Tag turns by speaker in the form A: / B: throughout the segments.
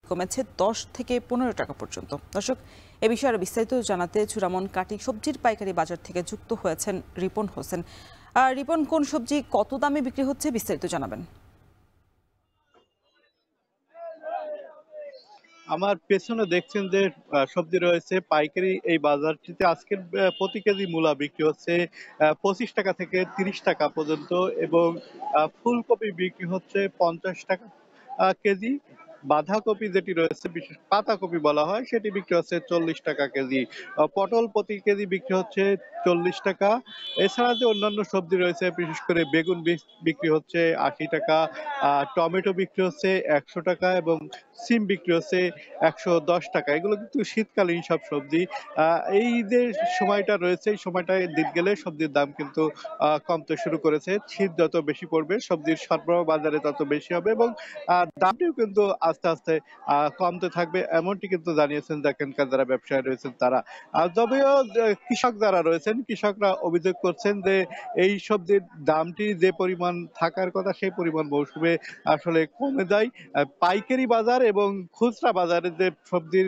A: কমেছে ১০ থেকে ১৫ টাকা পর্যন্ত। দর্শক, এ বিষয়ে আরো বিস্তারিত জানাতে চূড়ামন কাটি সবজির পাইকারি বাজার থেকে যুক্ত হয়েছেন রিপন হোসেন। রিপন, কোন সবজি কত দামে বিক্রি হচ্ছে বিস্তারিত জানাবেন।
B: আমার পেছনে দেখছেন যে সবজি রয়েছে পাইকারি এই বাজারটিতে আজকের প্রতি কেজি মূলা বিক্রি হচ্ছে ২৫ টাকা থেকে ৩০ টাকা পর্যন্ত এবং ফুলকপি বিক্রি হচ্ছে ৫০ টাকা কেজি। বাঁধাকপি যেটি রয়েছে, বিশেষ পাতাকপি বলা হয়, সেটি বিক্রি হচ্ছে ৪০ টাকা কেজি। পটল প্রতি কেজি বিক্রি হচ্ছে ৪০ টাকা। এছাড়া যে অন্যান্য সবজি রয়েছে, বিশেষ করে বেগুন বিক্রি হচ্ছে ৮০ টাকা, টমেটো বিক্রি হচ্ছে ১০০ টাকা এবং সিম বিক্রি হচ্ছে ১১০ টাকা। এগুলো কিন্তু শীতকালীন সব সবজি। এই যে সময়টা রয়েছে, এই সময়টায় দিন গেলে সবজির দাম কিন্তু কমতে শুরু করেছে। শীত যত বেশি পড়বে, সবজির সরবরাহ বাজারে তত বেশি হবে এবং দামটিও কিন্তু আস্তে আস্তে কমতে থাকবে, এমনটি কিন্তু জানিয়েছেন এখানকার যারা ব্যবসায়ী রয়েছেন তারা। যদিও কৃষক যারা রয়েছেন, কৃষকরা অভিযোগ করছেন যে এই সবজির দামটি যে পরিমাণ থাকার কথা সেই পরিমাণ মৌসুমে আসলে কমে যায়। পাইকারি বাজার এবং খুচরা বাজারে যে সবজির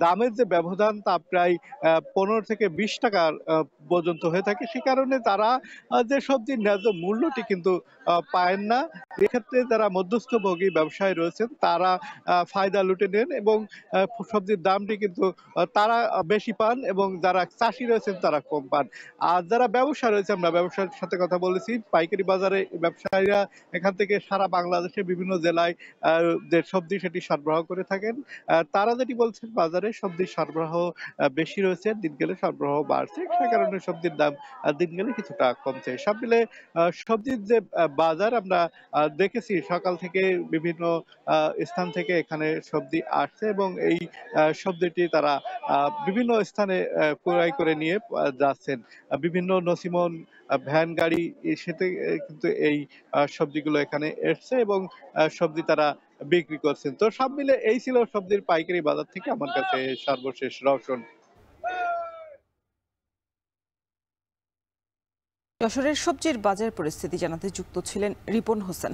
B: দামের যে ব্যবধান, তা প্রায় ১৫ থেকে ২০ টাকা পর্যন্ত হয়ে থাকে। সে কারণে তারা যে সবজির ন্যায্য মূল্যটি কিন্তু পায়েন না। এক্ষেত্রে যারা মধ্যস্থভোগী ব্যবসায়ী রয়েছেন তারা ফায়দা লুটে নেন এবং আ সবজির দামটি কিন্তু তারা বেশি পান এবং যারা চাষী রয়েছেন তারা কম পান। আর যারা ব্যবসা রয়েছে, আমরা ব্যবসার সাথে কথা বলেছি, পাইকারি বাজারে ব্যবসায়ীরা এখান থেকে সারা বাংলাদেশের বিভিন্ন জেলায় আ যে সবজি সেটি সরবরাহ করে থাকেন। তারা যেটি বলছেন, বাজারে সবজির সরবরাহ বেশি রয়েছে, দিন গেলে সরবরাহ বাড়ছে। সে কারণে সবজির দাম দিন গেলে কিছুটা কমছে। সব মিলে সবজির যে বাজার, আমরা দেখেছি সকাল থেকে বিভিন্ন স্থান থেকে এখানে সবজি আসছে এবং এই সবজিটি তারা বিভিন্ন স্থানে ক্রয় করে নিয়ে যাচ্ছেন। বিভিন্ন নছিমন ভ্যান গাড়ি সেতে কিন্তু এই সবজিগুলো এখানে এসছে এবং সবজি তারা বিক্রি করছেন। তো সব মিলে এই ছিল সবজির পাইকারি বাজার থেকে আমার কাছে সর্বশেষ রওশন।
A: যশোরের সবজির বাজার পরিস্থিতি জানাতে যুক্ত ছিলেন রিপন হোসেন।